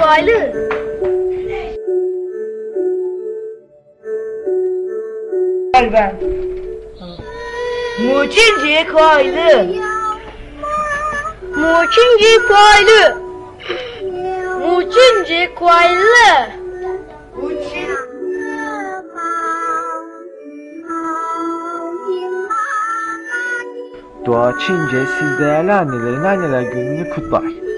kolaylı. Gel ben. Muçinci kolaylı. Muçinci kolaylı. Muçinci kolaylı. Doğa Çince siz değerli annelerin anneler gününü kutlar.